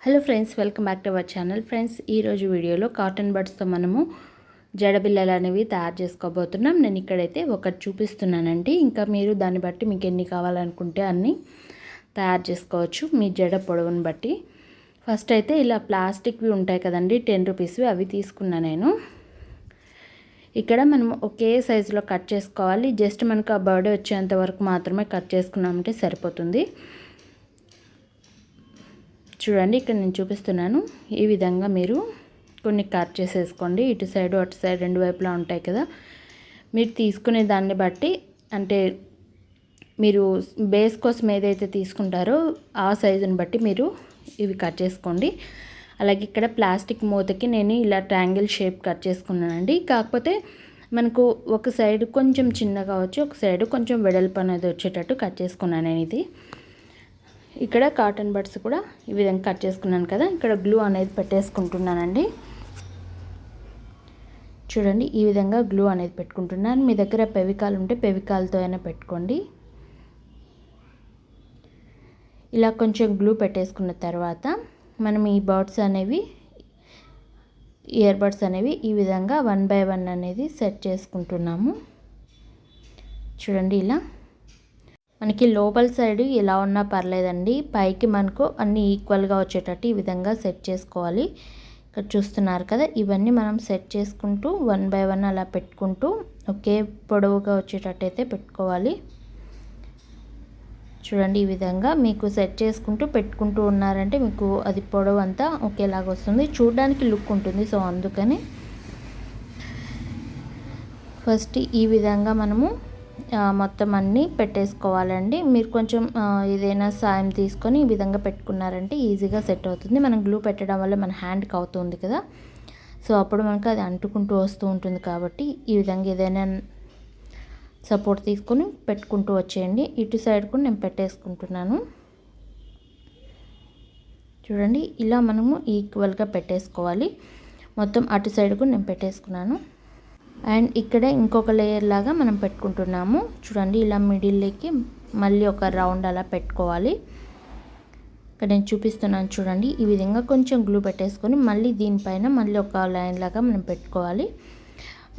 Hello friends, welcome back to our channel. Friends, ఈరోజు వీడియోలో cotton బడ్స్తో మనము జడబిల్లలు అనేవి తయారు చేసుకోబోతున్నాం. నేను ఇక్కడైతే ఒకటి చూపిస్తున్నానండి. ఇంకా మీరు దాన్ని బట్టి మీకు ఎన్ని కావాలనుకుంటే అన్నీ తయారు చేసుకోవచ్చు మీ జడ పొడవును బట్టి. ఫస్ట్ అయితే ఇలా ప్లాస్టిక్వి ఉంటాయి కదండి, 10 రూపీస్వి, అవి తీసుకున్నా నేను. ఇక్కడ మనం ఒకే సైజులో కట్ చేసుకోవాలి. జస్ట్ మనకు ఆ బర్డ్ వచ్చేంత వరకు మాత్రమే కట్ చేసుకున్నామంటే సరిపోతుంది. చూడండి, ఇక్కడ నేను చూపిస్తున్నాను. ఈ విధంగా మీరు కొన్ని కట్ చేసేసుకోండి. ఇటు సైడు అటు సైడ్ రెండు వైపులా ఉంటాయి కదా. మీరు తీసుకునే దాన్ని బట్టి, అంటే మీరు బేస్ కోసం ఏదైతే తీసుకుంటారో ఆ సైజుని బట్టి మీరు ఇవి కట్ చేసుకోండి. అలాగే ఇక్కడ ప్లాస్టిక్ మూతకి నేను ఇలా ట్రయాంగిల్ షేప్ కట్ చేసుకున్నానండి. కాకపోతే మనకు ఒక సైడ్ కొంచెం చిన్నగా వచ్చి ఒక సైడ్ కొంచెం వెడల్పు అనేది వచ్చేటట్టు కట్ చేసుకున్నాను నేను. ఇది ఇక్కడ కాటన్ బడ్స్ కూడా ఈ విధంగా కట్ చేసుకున్నాను కదా. ఇక్కడ గ్లూ అనేది పెట్టేసుకుంటున్నానండి. చూడండి, ఈ విధంగా గ్లూ అనేది పెట్టుకుంటున్నాను. మీ దగ్గర ఫెవికాల్ ఉంటే ఫెవికాల్తో అయినా పెట్టుకోండి. ఇలా కొంచెం గ్లూ పెట్టేసుకున్న తర్వాత మనం ఈ బర్డ్స్ అనేవి, ఇయర్ బడ్స్ అనేవి ఈ విధంగా 1 by 1 అనేది సెట్ చేసుకుంటున్నాము. చూడండి, ఇలా మనకి లోపల సైడ్ ఎలా ఉన్నా పర్లేదండి, పైకి మనకు అన్నీ ఈక్వల్గా వచ్చేటట్టు ఈ విధంగా సెట్ చేసుకోవాలి. ఇక్కడ చూస్తున్నారు కదా, ఇవన్నీ మనం సెట్ చేసుకుంటూ 1 by 1 అలా పెట్టుకుంటూ ఒకే పొడవుగా వచ్చేటట్టు అయితే పెట్టుకోవాలి. చూడండి, ఈ విధంగా మీకు సెట్ చేసుకుంటూ పెట్టుకుంటూ ఉన్నారంటే మీకు అది పొడవు అంతా ఒకేలాగా వస్తుంది, చూడడానికి లుక్ ఉంటుంది. సో అందుకని ఫస్ట్ ఈ విధంగా మనము మొత్తం అన్నీ పెట్టేసుకోవాలండి. మీరు కొంచెం ఏదైనా సాయం తీసుకొని ఈ విధంగా పెట్టుకున్నారంటే ఈజీగా సెట్ అవుతుంది. మనం గ్లూ పెట్టడం వల్ల మన హ్యాండ్కి అవుతుంది కదా, సో అప్పుడు మనకు అది అంటుకుంటూ వస్తూ ఉంటుంది. కాబట్టి ఈ విధంగా ఏదైనా సపోర్ట్ తీసుకొని పెట్టుకుంటూ వచ్చేయండి. ఇటు సైడ్ కూడా నేను పెట్టేసుకుంటున్నాను. చూడండి, ఇలా మనము ఈక్వల్గా పెట్టేసుకోవాలి. మొత్తం అటు సైడ్ కూడా నేను పెట్టేసుకున్నాను. అండ్ ఇక్కడ ఇంకొక లేయర్ లాగా మనం పెట్టుకుంటున్నాము. చూడండి, ఇలా మిడిల్లోకి మళ్ళీ ఒక రౌండ్ అలా పెట్టుకోవాలి. ఇక్కడ నేను చూపిస్తున్నాను చూడండి, ఈ విధంగా కొంచెం గ్లూ పెట్టేసుకొని మళ్ళీ దీనిపైన మళ్ళీ ఒక లైన్ లాగా మనం పెట్టుకోవాలి.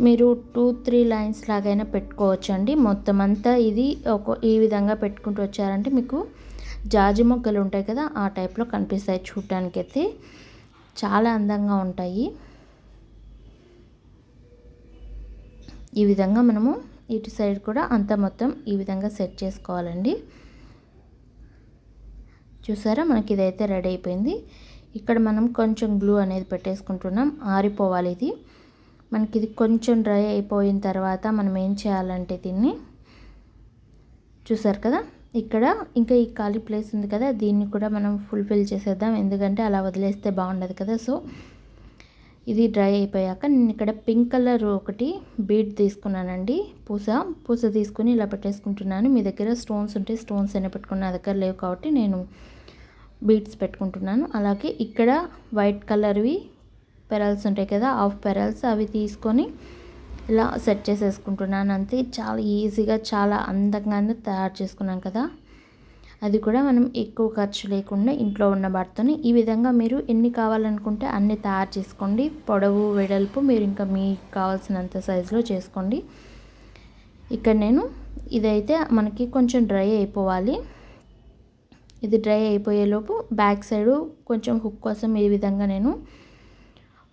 మీరు 2-3 లైన్స్ లాగైనా పెట్టుకోవచ్చండి. మొత్తం అంతా ఇది ఈ విధంగా పెట్టుకుంటూ వచ్చారంటే మీకు జాజి మొగ్గలు ఉంటాయి కదా, ఆ టైప్లో కనిపిస్తాయి. చూడటానికైతే చాలా అందంగా ఉంటాయి. ఈ విధంగా మనము ఇటు సైడ్ కూడా అంతా మొత్తం ఈ విధంగా సెట్ చేసుకోవాలండి. చూసారా, మనకి ఇదైతే రెడీ అయిపోయింది. ఇక్కడ మనం కొంచెం గ్లూ అనేది పెట్టేసుకుంటున్నాం, ఆరిపోవాలి ఇది. మనకి ఇది కొంచెం డ్రై అయిపోయిన తర్వాత మనం ఏం చేయాలంటే దీన్ని, చూసారు కదా, ఇక్కడ ఇంకా ఈ ఖాళీ ప్లేస్ ఉంది కదా, దీన్ని కూడా మనం ఫుల్ఫిల్ చేసేద్దాం. ఎందుకంటే అలా వదిలేస్తే బాగుండదు కదా. సో ఇది డ్రై అయిపోయాక నేను ఇక్కడ పింక్ కలర్ ఒకటి బీడ్ తీసుకున్నానండి. పూస తీసుకుని ఇలా పెట్టేసుకుంటున్నాను. మీ దగ్గర స్టోన్స్ ఉంటే స్టోన్స్ అయినా పెట్టుకున్న, నా దగ్గర లేవు కాబట్టి నేను బీడ్స్ పెట్టుకుంటున్నాను. అలాగే ఇక్కడ వైట్ కలర్వి పెరల్స్ ఉంటాయి కదా, హాఫ్ పెరల్స్, అవి తీసుకొని ఇలా సెట్ చేసేసుకుంటున్నాను. అంతే, చాలా ఈజీగా చాలా అందంగానే తయారు చేసుకున్నాం కదా. అది కూడా మనం ఎక్కువ ఖర్చు లేకుండా ఇంట్లో ఉన్న వాటితోని ఈ విధంగా మీరు ఎన్ని కావాలనుకుంటే అన్ని తయారు చేసుకోండి. పొడవు వెడల్పు మీరు ఇంకా మీకు కావాల్సినంత సైజులో చేసుకోండి. ఇక్కడ నేను ఇదైతే మనకి కొంచెం డ్రై అయిపోవాలి. ఇది డ్రై అయిపోయేలోపు బ్యాక్ సైడు కొంచెం హుక్ కోసం ఈ విధంగా నేను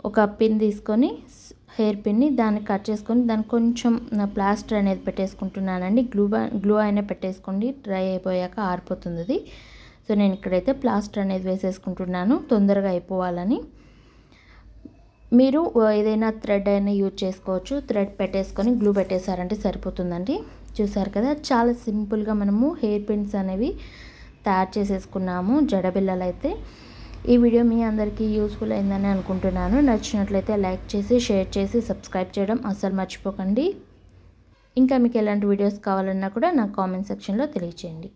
ఒక పిన్ తీసుకొని, హెయిర్ పిన్ని, దాన్ని కట్ చేసుకొని దానికి కొంచెం ప్లాస్టర్ అనేది పెట్టేసుకుంటున్నానండి. గ్లూ అయినా పెట్టేసుకోండి, డ్రై అయిపోయాక ఆరిపోతుంది అది. సో నేను ఇక్కడైతే ప్లాస్టర్ అనేది వేసేసుకుంటున్నాను తొందరగా అయిపోవాలని. మీరు ఏదైనా థ్రెడ్ అయినా యూజ్ చేసుకోవచ్చు. థ్రెడ్ పెట్టేసుకొని గ్లూ పెట్టేశారంటే సరిపోతుందండి. చూసారు కదా, చాలా సింపుల్గా మనము హెయిర్ పిన్స్ అనేవి తయారు చేసేసుకున్నాము జడబిల్లలు అయితే. ఈ వీడియో మీ అందరికీ యూస్ఫుల్ అయిందని అనుకుంటున్నాను. నచ్చినట్లయితే లైక్ చేసి, షేర్ చేసి, సబ్స్క్రైబ్ చేయడం అస్సలు మర్చిపోకండి. ఇంకా మీకు ఎలాంటి వీడియోస్ కావాలన్నా కూడా నాకు కామెంట్ సెక్షన్లో తెలియచేయండి.